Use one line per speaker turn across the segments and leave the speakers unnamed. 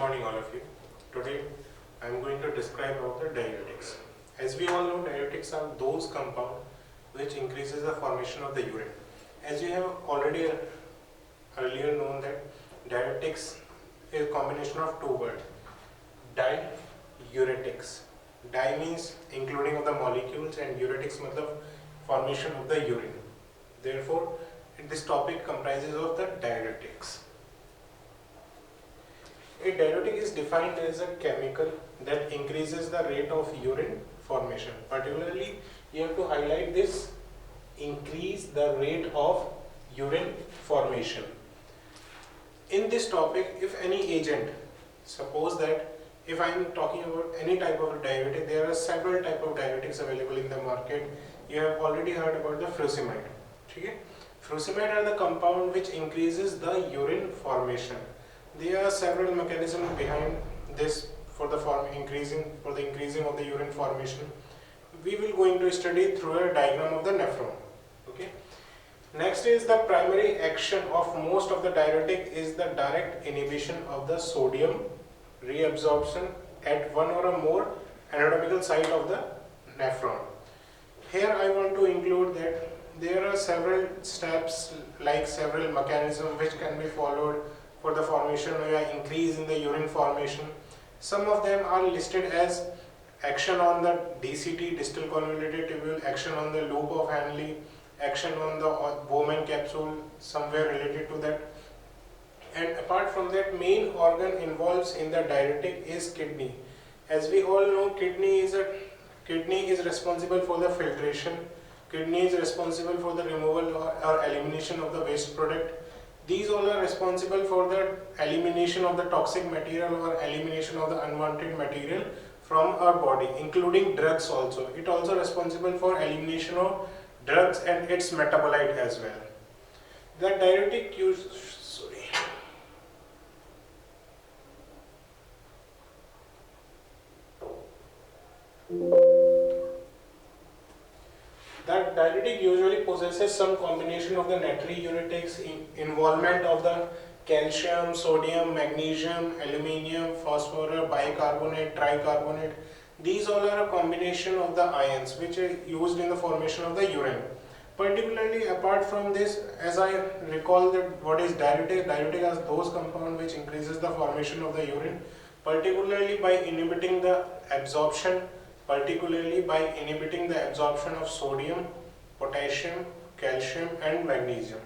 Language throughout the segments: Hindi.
morning all of you. Today I am going to describe about the diuretics. As we all know, diuretics are those compounds which increases the formation of the urine. As you have already earlier known that diuretics is a combination of two words. Diuretics. Di means including of the molecules and uretics means the formation of the urine. Therefore, this topic comprises of the diuretics. A diuretic is defined as a chemical that increases the rate of urine formation. Particularly, you have to highlight this: increase the rate of urine formation. In this topic, if any agent, suppose that if I am talking about any type of diuretic, there are several type of diuretics available in the market. You have already heard about the furosemide. Okay? Furosemide are the compound which increases the urine formation. There are several mechanisms behind this for the increasing of the urine formation. We will going to study through a diagram of the nephron. Okay. Next is the primary action of most of the diuretic is the direct inhibition of the sodium reabsorption at one or more anatomical site of the nephron. Here I want to include that there are several steps, like several mechanisms which can be followed for the formation or increase in the urine formation. Some of them are listed as action on the DCT, distal convoluted tubule, action on the loop of Henle, action on the Bowman capsule, somewhere related to that. And apart from that, main organ involved in the diuretic is kidney. As we all know, kidney is responsible for the filtration. Kidney is responsible for the removal or elimination of the waste product. These all are responsible for the elimination of the toxic material or elimination of the unwanted material from our body, including drugs also. It also responsible for elimination of drugs and its metabolite as well. The diuretic That diuretic usually possesses some combination of the natriuretics, involvement of the calcium, sodium, magnesium, aluminium, phosphorus, bicarbonate, tricarbonate. These all are a combination of the ions which are used in the formation of the urine. Particularly apart from this, as I recall that what is diuretic? Diuretic are those compounds which increases the formation of the urine, particularly by inhibiting the absorption of sodium, potassium, calcium and magnesium.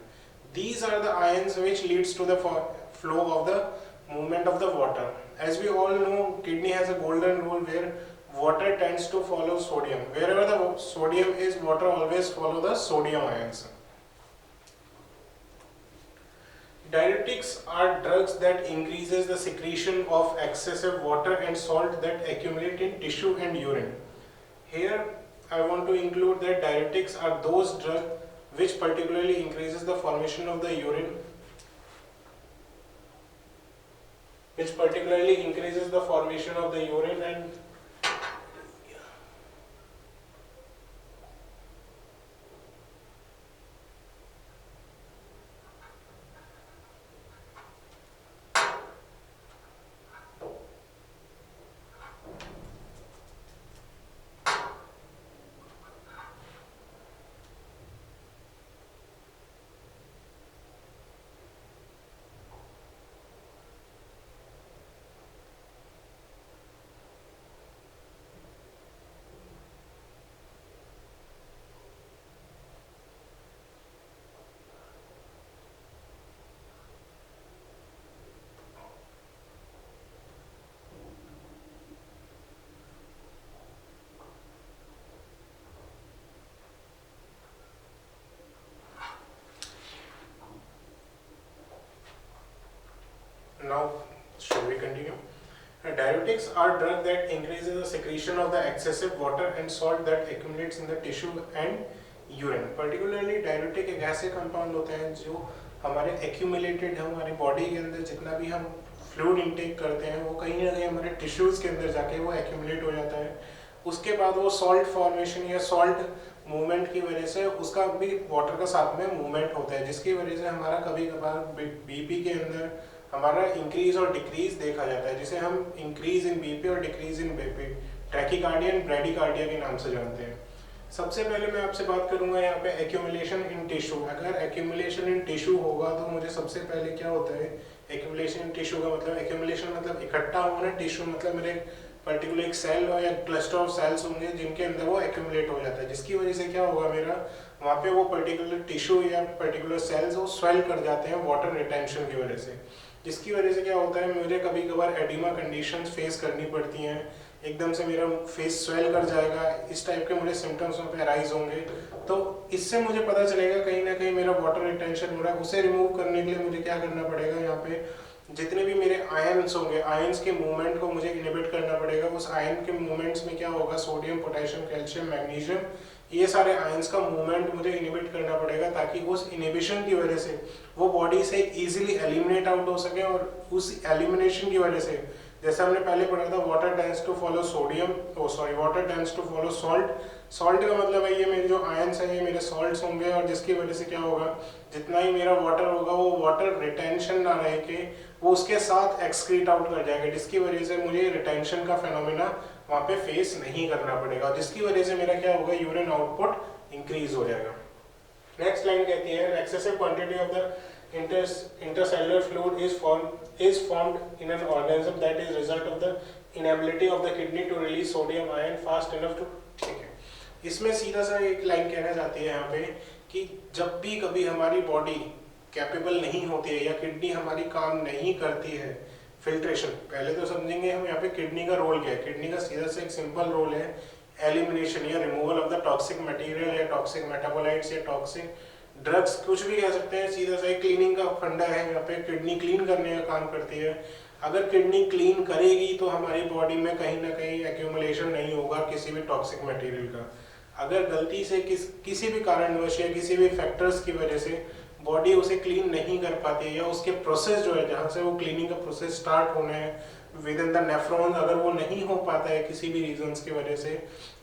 These are the ions which leads to the flow of the movement of the water. As we all know, kidney has a golden rule where water tends to follow sodium. Wherever the sodium is, water always follow the sodium ions. Diuretics are drugs that increases the secretion of excessive water and salt that accumulate in tissue and urine. Here I want to include that diuretics are those drugs which particularly increases the formation of the urine, and now, shall we continue? Diuretics are drugs that increases the secretion of the excessive water and salt that accumulates in the tissue and urine. Particularly diuretic एक ऐसे compound होते हैं जो हमारे accumulated है, हमारी body के अंदर जितना भी हम fluid intake करते हैं वो कहीं ना कहीं हमारे tissues के अंदर जाके वो accumulate हो जाता है. उसके बाद वो salt formation या salt movement की वजह से उसका भी water का साथ में movement होता है, जिसकी वजह से हमारा कभी कभार BP के अंदर हमारा इंक्रीज और डिक्रीज देखा जाता है, जिसे हम इंक्रीज इन बीपी और decrease in BP tachycardia and bradycardia के नाम से जानते हैं। सबसे पहले मैं आपसे बात करूंगा यहाँ पे एक्यूमुलेशन इन टिश्यू। अगर एक्यूमुलेशन इन टिश्यू होगा तो मुझे सबसे पहले क्या होता है, एक्यूमुलेशन इन टिश्यू का मतलब, एक्यूमुलेशन मतलब इकट्ठा होना, टिश्यू मतलब मेरे पर्टिकुलर एक सेल या क्लस्टर ऑफ सेल्स होंगे जिनके अंदर वो एक्यूमुलेट हो जाता है, जिसकी वजह से क्या होगा, मेरा वहाँ पे वो पर्टिकुलर टिश्यू या पर्टिकुलर सेल्स वो स्वेल कर जाते हैं वाटर रिटेंशन की वजह से, जिसकी वजह से क्या होता है, मुझे कभी कभार एडिमा कंडीशंस फेस करनी पड़ती हैं, एकदम से मेरा फेस स्वेल कर जाएगा, इस टाइप के मुझे सिम्टम्स वहाँ पे अराइज होंगे। तो इससे मुझे पता चलेगा कहीं ना कहीं मेरा वाटर रिटेंशन हो रहा है। उसे रिमूव करने के लिए मुझे क्या करना पड़ेगा, यहाँ पे जितने भी मेरे आयंस होंगे, आयंस के मूवमेंट को मुझे इनहिबिट करना पड़ेगा। उस आयन के मूवमेंट्स में क्या होगा, सोडियम, पोटेशियम, कैल्शियम, मैग्नीशियम, ये सारे आयंस का मूवमेंट मुझे इनहिबिट करना पड़ेगा, ताकि उस इनहिबिशन की वजह से वो बॉडी से इजीली एलिमिनेट आउट हो सके। और उस एलिमिनेशन की वजह से, जैसा हमने पहले पढ़ा था, water tends to follow sodium, water tends to follow salt. Salt का मतलब है ये मेरे जो आयंस हैं ये मेरे सॉल्ट्स होंगे, और जिसकी वजह से क्या होगा, जितना ही मेरा वाटर होगा वो वाटर रिटेंशन ना रह के वो उसके साथ एक्सक्रीट आउट कर जाएगा, जिसकी वजह से मुझे रिटेंशन का फेनोमेना वहाँ पे फेस नहीं करना पड़ेगा, जिसकी वजह से मेरा क्या होगा, यूरिन आउटपुट इंक्रीज हो जाएगा। नेक्स्ट लाइन कहती है, excessive quantity of the intercellular fluid is formed in an organism that is result of the inability of the kidney to release sodium ion fast enough to, ठीक है, इसमें सीधा सा एक लाइन कहना चाहती है यहाँ पे कि जब भी कभी हमारी बॉडी कैपेबल नहीं होती है या किडनी हमारी काम नहीं करती है, फिल्ट्रेशन, पहले तो समझेंगे हम यहाँ पे किडनी का रोल क्या है। किडनी का सीधा सा एक सिंपल रोल है एलिमिनेशन या removal of the toxic material या टॉक्सिक मेटाबोलाइट्स या टॉक्सिक ड्रग्स, कुछ भी कह सकते हैं। सीधा सा एक क्लीनिंग का फंडा है, यहाँ पे किडनी क्लीन करने का काम करती है। अगर किडनी क्लीन करेगी तो हमारी बॉडी में कहीं ना कहीं एक्यूमुलेशन नहीं होगा किसी भी टॉक्सिक मटेरियल का। अगर गलती से किसी भी कारणवश या किसी भी फैक्टर्स की वजह से बॉडी उसे क्लीन नहीं कर पाती है, या उसके प्रोसेस जो है जहाँ से वो क्लीनिंग का प्रोसेस स्टार्ट होना है विद इन द नेफ्रॉन्स, अगर वो नहीं हो पाता है किसी भी रीजंस की वजह से,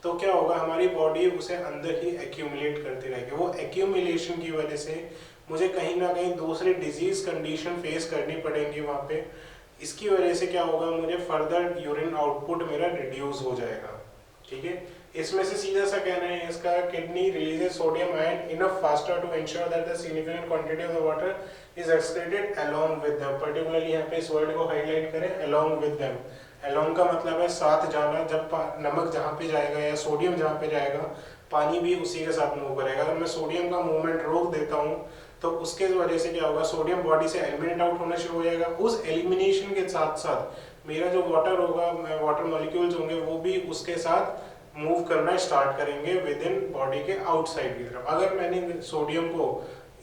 तो क्या होगा, हमारी बॉडी उसे अंदर ही एक्यूमुलेट करती रहेगी। वो एक्यूमुलेशन की वजह से मुझे कहीं ना कहीं दूसरी डिजीज कंडीशन फेस करनी पड़ेंगी वहाँ पे। इसकी वजह से क्या होगा, मुझे फर्दर यूरिन आउटपुट मेरा रिड्यूस हो जाएगा। ठीक है, इसमें से सीधा सा कहना है इसका, kidney releases sodium ion enough faster to ensure that the significant quantity of the water is excreted along with them. Particularly यहाँ पे इस वर्ड को हाईलाइट करें, अलोंग विद देम। अलोंग का मतलब है साथ जाना, जब नमक जहाँ पे जाएगा या सोडियम जहाँ पे जाएगा, पानी भी उसी के साथ मूव करेगा। अगर मैं सोडियम का मूवमेंट रोक देता हूँ तो उसके वजह से क्या होगा, सोडियम बॉडी से एलिमिनेट आउट होना शुरू हो जाएगा। उस एलिमिनेशन के साथ साथ मेरा जो वाटर होगा, वाटर मॉलिक्यूल्स होंगे, वो भी उसके साथ मूव करना स्टार्ट करेंगे विद इन बॉडी के आउटसाइड की तरफ। अगर मैंने सोडियम को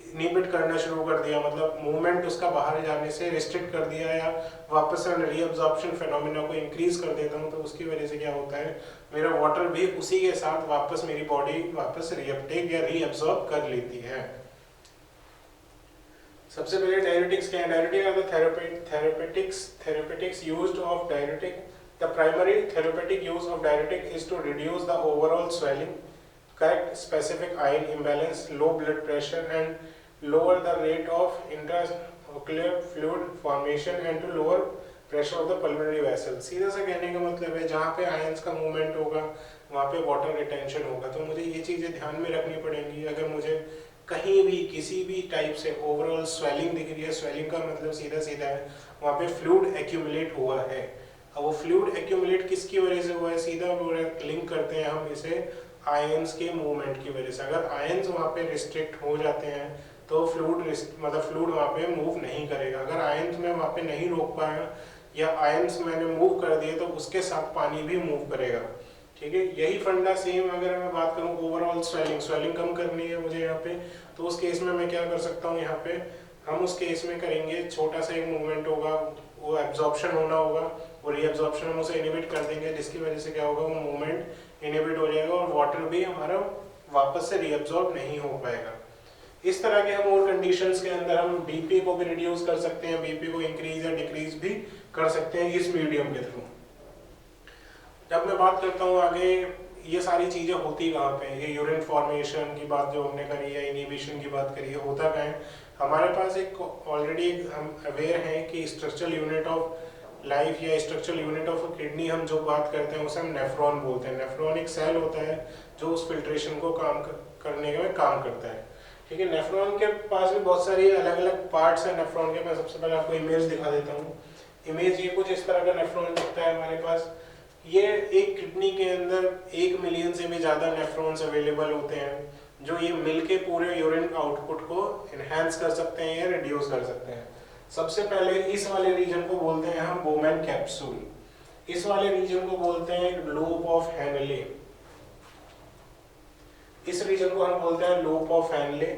इनहिबिट करना शुरू कर दिया, मतलब मूवमेंट उसका बाहर जाने से रिस्ट्रिक्ट कर दिया, या वापस से रीअब्जॉर्प्शन फेनोमेना को इंक्रीज कर देता हूँ, तो उसकी वजह से क्या होता है, मेरा वाटर भी उसी के साथ वापस मेरी बॉडी वापस रीअपटेक या रीअब्जॉर्ब कर लेती है। सबसे पहले डायरेटिक्स क्या है। Diuretic are the therapeutics used of diuretic. The primary therapeutic use of diuretic is to reduce the overall swelling, correct specific ion imbalance, low blood pressure, and lower the rate of intraocular fluid formation and to lower pressure of the pulmonary vessels। सीधा सा कहने का मतलब है जहाँ पे आयंस का मूवमेंट होगा वहाँ पे वाटर रिटेंशन होगा, तो मुझे ये चीज़ें ध्यान में रखनी पड़ेंगी। अगर मुझे कहीं भी किसी भी टाइप से ओवरऑल स्वेलिंग दिख रही है, स्वेलिंग का मतलब सीधा सीधा है वहाँ पे फ्लूइड एक्यूमुलेट हुआ है। अब वो फ्लूइड एक्यूमुलेट किसकी वजह से हुआ है, सीधा लिंक करते हैं हम इसे आयंस के मूवमेंट की वजह से। अगर आयंस वहाँ पे रिस्ट्रिक्ट हो जाते हैं तो फ्लूइड वहाँ पे मूव नहीं करेगा। अगर आयंस में वहाँ पे नहीं रोक पाया या आयंस मैंने मूव कर दिए तो उसके साथ पानी भी मूव करेगा। ठीक है, यही फंडा सेम अगर मैं बात करूँ ओवरऑल स्वेलिंग कम करनी है मुझे यहाँ पे, तो उस केस में मैं क्या कर सकता हूँ, यहाँ पे हम उस केस में करेंगे, छोटा सा एक मूवमेंट होगा, वो एब्जॉर्प्शन होना होगा, वो रीअब्जॉर्प्शन हम उसे इनहिबिट कर देंगे, जिसकी वजह से क्या होगा, वो मूवमेंट इनहिबिट हो जाएगा और वाटर भी हमारा वापस से रीअब्जॉर्ब नहीं हो पाएगा। इस तरह के हम और कंडीशंस के अंदर हम बीपी को भी रिड्यूस कर सकते हैं, बीपी को इंक्रीज या डिक्रीज भी कर सकते हैं इस मीडियम के थ्रू। जब मैं बात करता हूँ आगे ये सारी चीज़ें होती कहाँ पे, ये यूरिन फॉर्मेशन की बात जो हमने करी है, इनिबिशन की बात करी है, होता कहाँ है हमारे पास। एक ऑलरेडी हम अवेयर हैं कि स्ट्रक्चरल यूनिट ऑफ लाइफ या स्ट्रक्चरल यूनिट ऑफ किडनी हम जो बात करते हैं उसे हम नेफ्रॉन बोलते हैं। नेफ्रॉन एक सेल होता है जो उस फिल्ट्रेशन को करने में काम करता है। ठीक है, नेफ्रॉन के पास भी बहुत सारी अलग अलग पार्ट्स हैं नेफ्रॉन के। मैं सबसे पहले आपको इमेज दिखा देता हूँ। इमेज ये कुछ इस तरह का नेफ्रॉन दिखता है हमारे पास। ये एक किडनी के अंदर 1 मिलियन से भी ज़्यादा नेफ्रॉन्स अवेलेबल होते हैं जो ये मिलके पूरे यूरिन आउटपुट को इनहेंस कर सकते हैं या रिड्यूस कर सकते हैं। सबसे पहले इस वाले रीजन को बोलते हैं हम बोमेन कैप्सूल। इस वाले रीजन को बोलते हैं लोब ऑफ हैनले। इस रीजन को हम बोलते हैं लोब ऑफ हैनले।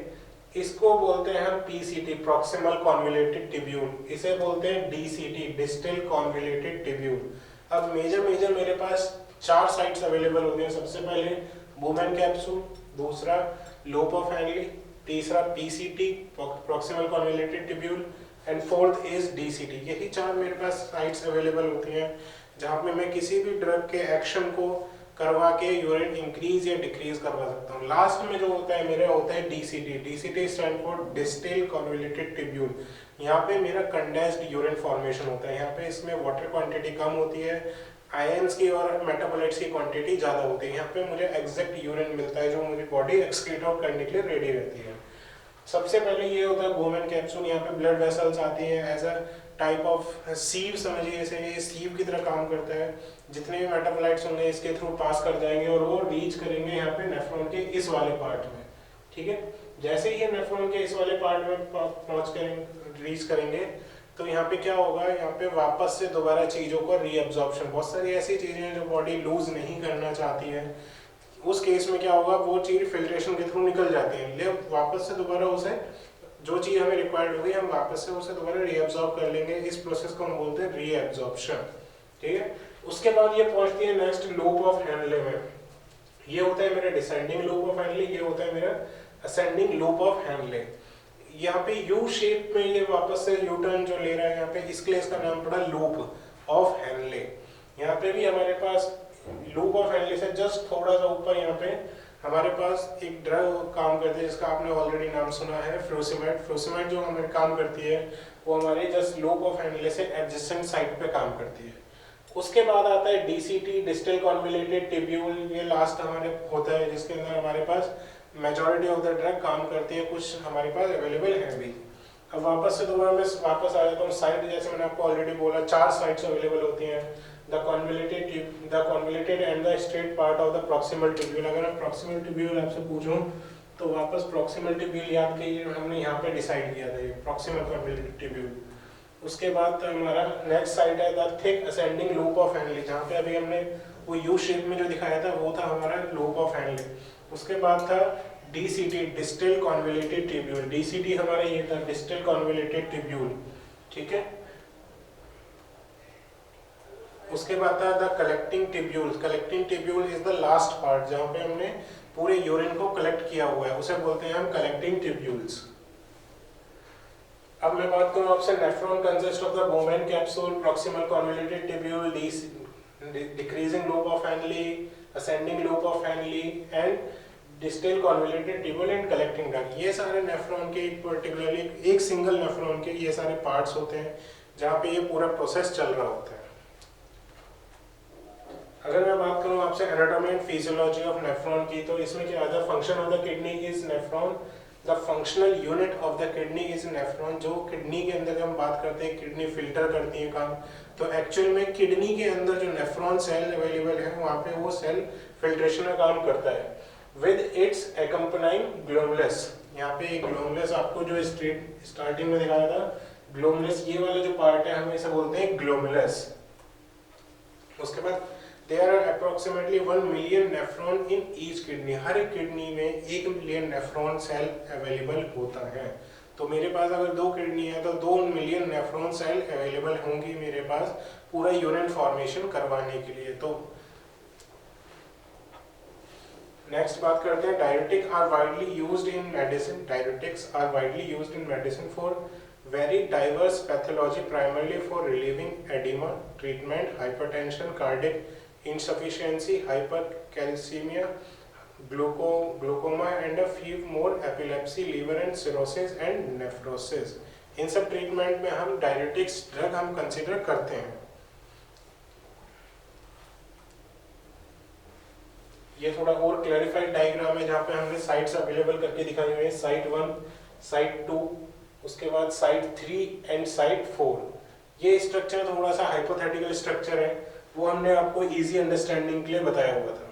इसको बोलते हैं हम पीसीटी, प्रॉक्सिमल कॉन्वोल्यूटेड ट्यूब्यूल। इसे बोलते हैं डीसीटी, डिस्टल कॉन्वोल्यूटेड ट्यूब्यूल। अब मेजर मेरे पास 4 साइट्स अवेलेबल होते हैं। सबसे पहले बोमेन कैप्सूल, दूसरा लोब ऑफ हैनले, तीसरा PCT, proximal convoluted tubule, and fourth is DCT. यही 4 मेरे पास साइट्स अवेलेबल होती हैं जहाँ पे मैं किसी भी ड्रग के एक्शन को करवा के यूरिन इंक्रीज या डिक्रीज करवा सकता हूँ। लास्ट में जो होता है मेरा होता है DCT. DCT stand for distil convoluted tubule. यहाँ पे मेरा कंडेंस्ड यूरिन फॉर्मेशन होता है। यहाँ पे इसमें वाटर क्वांटिटी कम होती है, आयंस की और मेटाबोलाइट्स की क्वांटिटी ज़्यादा होती है। यहाँ पे मुझे एग्जैक्ट यूरिन मिलता है जो मुझे बॉडी एक्सक्रीट आउट करने के लिए रेडी रहती है। सबसे पहले ये होता है बोमेन कैप्सूल। यहाँ पे ब्लड वेसल्स आती हैं एज अ टाइप ऑफ सीव, समझिए इसे, ये सीव की तरह काम करता है। जितने भी मेटाबोलाइट्स होंगे इसके थ्रू पास कर जाएंगे और वो रीच करेंगे यहाँ पे नेफ्रॉन के इस वाले पार्ट में। ठीक है, जैसे ही ये नेफ्रॉन के इस वाले पार्ट में पहुंच करेंगे, रीच करेंगे, तो यहाँ पे क्या होगा, यहाँ पे वापस से दोबारा चीज़ों को रीअब्जॉर्प्शन। बहुत सारी ऐसी चीज़ें हैं जो बॉडी लूज नहीं करना चाहती है, उस केस में क्या होगा, वो चीज़ फिल्ट्रेशन के थ्रू निकल जाती है, ले वापस से दोबारा उसे जो चीज़ हमें रिक्वायर्ड होगी हम वापस से उसे दोबारा रीअब्जॉर्ब कर लेंगे। इस प्रोसेस को हम बोलते हैं रीअब्जॉर्प्शन। ठीक है, उसके बाद ये पहुंचती है नेक्स्ट लोब ऑफ हैनले में। ये होता है मेरा डिसेंडिंग लोब ऑफ हैनले, ये होता है मेरा असेंडिंग लोब ऑफ हैनले। यहाँ पे यू शेप में ये वापस से यू टर्न जो ले रहा है यहाँ पे, इसके लिए इसका नाम पड़ा लोब ऑफ हैनले। यहाँ पे भी हमारे पास लोब ऑफ हैनले से जस्ट थोड़ा सा ऊपर यहाँ पे हमारे पास एक ड्रग काम करती है जिसका आपने ऑलरेडी नाम सुना है, फ्यूसिमेट। फ्यूसिमेट जो हमारे काम करती है वो हमारे जस्ट लोब ऑफ हैनले से एडजेसेंट साइड पे काम करती है। उसके बाद आता है डीसीटी, डिस्टल कॉन्वोल्यूटेड ट्यूब्यूल। ये लास्ट हमारे होता है जिसके अंदर हमारे पास मेजॉरिटी ऑफ द ड्रग काम करती है, कुछ हमारे पास अवेलेबल है भी। अब वापस से दोबारा मैं वापस आ जाता हूँ साइड। जैसे मैंने आपको ऑलरेडी बोला 4 साइड्स अवेलेबल होती हैं, the convoluted and the straight part of the proximal tubule. अगर मैं प्रॉक्सिमल ट्यूब्यूल आपसे पूछूं तो वापस प्रॉक्सिमल ट्यूब्यूल याद कीजिए, हमने यहाँ पे डिसाइड किया था ये प्रॉक्सिमल कॉन्वोल्यूटेड ट्यूब्यूल। उसके बाद हमारा नेक्स्ट साइड है the thick ascending loop of Henle, जहाँ पे अभी हमने वो यू शेप में जो दिखाया था वो था हमारा लूप ऑफ हैनले। उसके बाद था DCT, distal convoluted tubule. DCT हमारा ये था डिस्टल कॉन्वोल्यूटेड ट्यूब्यूल। ठीक है, उसके बाद था the collecting tubule. Collecting tubule is the last part जहाँ पे हमने पूरे यूरिन को कलेक्ट किया हुआ है, उसे बोलते हैं हम कलेक्टिंग ट्यूब्यूल्स। अब मैं बात करूं आपसे, nephron consist of the Bowman capsule, proximal convoluted tubule, decreasing lobe of Henle, ascending lobe of Henle and distal convoluted tubule and collecting drug. ये सारे नेफ्रॉन के पर्टिकुलरली एक सिंगल नेफ्रॉन के ये सारे पार्ट्स होते हैं जहाँ पे ये पूरा प्रोसेस चल रहा होता है। अगर मैं बात करूं आपसे anatomy and physiology of nephron की, तो इसमें क्या आता है, function of the kidney is nephron, the functional unit of the kidney is nephron. जो किडनी के अंदर हम बात करते हैं किडनी फिल्टर करती है काम, तो एक्चुअल में किडनी के अंदर जो नेफ्रॉन सेल अवेलेबल है वहाँ पे वो सेल फिल्ट्रेशन का काम करता है विद इट्स एक्कम्पनाइंग ग्लोमुलस। यहाँ पे ग्लोमुलस आपको जो स्टार्टिंग में दिखाया था, ग्लोमुलस ये वाला जो पार्ट है हम इसे बोलते हैं ग्लोमुलस। उसके बाद there are approximately 1 million nephron in each kidney। हर एक किडनी में 1 मिलियन नेफ्रॉन सेल अवेलेबल होता है। तो मेरे पास अगर 2 किडनी है तो 2 मिलियन नेफ्रॉन सेल अवेलेबल होंगी मेरे पास पूरा यूरिन फॉर्मेशन करवाने के लिए। तो नेक्स्ट बात करते हैं, diuretic are widely used in medicine. Diuretics are widely used in medicine for very diverse pathology, primarily for relieving edema, treatment hypertension, cardiac insufficiency, hypercalcemia, glaucoma and a few more epilepsy, liver and cirrhosis and nephrosis. इन सब ट्रीटमेंट में हम डायरेटिक्स ड्रग हम कंसीडर करते हैं। ये थोड़ा और क्लैरिफाइड डायग्राम है जहाँ पे हमने साइट्स अवेलेबल करके दिखाई हुई है, साइट 1, साइट 2, उसके बाद साइट 3 एंड साइट 4। ये स्ट्रक्चर थोड़ा सा हाइपोथेटिकल स्ट्रक्चर है, वो हमने आपको इजी अंडरस्टैंडिंग के लिए बताया हुआ था।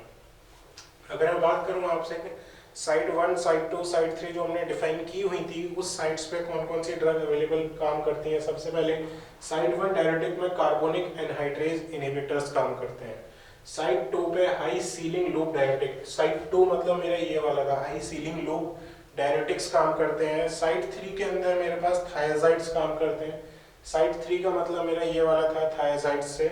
अगर मैं बात करूँ आपसे साइट 1, साइट 2, साइट 3 जो हमने डिफाइन की हुई थी, उस साइट्स पे कौन कौन सी ड्रग अवेलेबल काम करती हैं। सबसे पहले साइट 1 डायरेटिक में कार्बोनिक एनहाइड्रेज इनहिबिटर्स काम करते हैं। साइट 2 पे high ceiling loop diuretic, site 2 मतलब मेरा ये वाला था, हाई सीलिंग लूप डायरेटिक्स काम करते हैं। साइट 3 के अंदर मेरे पास थायजाइड्स काम करते हैं। साइट 3 का मतलब मेरा ये वाला था थायजाइड से।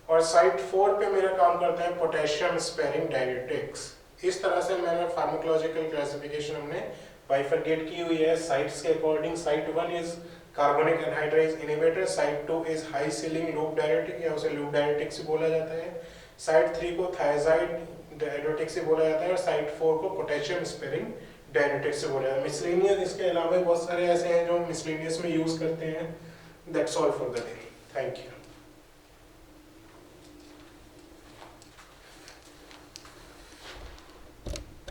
और साइट 4 पे मेरा काम करते हैं पोटेशियम स्पेरिंग डायरेटिक्स। इस तरह से मैंने फार्माकोलॉजिकल क्लासिफिकेशन हमने बाइफरकेट की हुई है साइट्स के according. Site 1 is carbonic anhydrase inhibitor, site 2 is high ceiling loop diuretic या उसे लूप डायरेटिक से बोला जाता है, साइट 3 को थायजाइड डायरेटिक से बोला जाता है और साइट 4 को पोटेशियम स्पेरिंग डायरेटिक से बोला जाता है। मिसलेनियस इसके अलावा बहुत सारे ऐसे हैं जो मिसलेनियस में यूज करते हैं। That's all for the day. Thank you.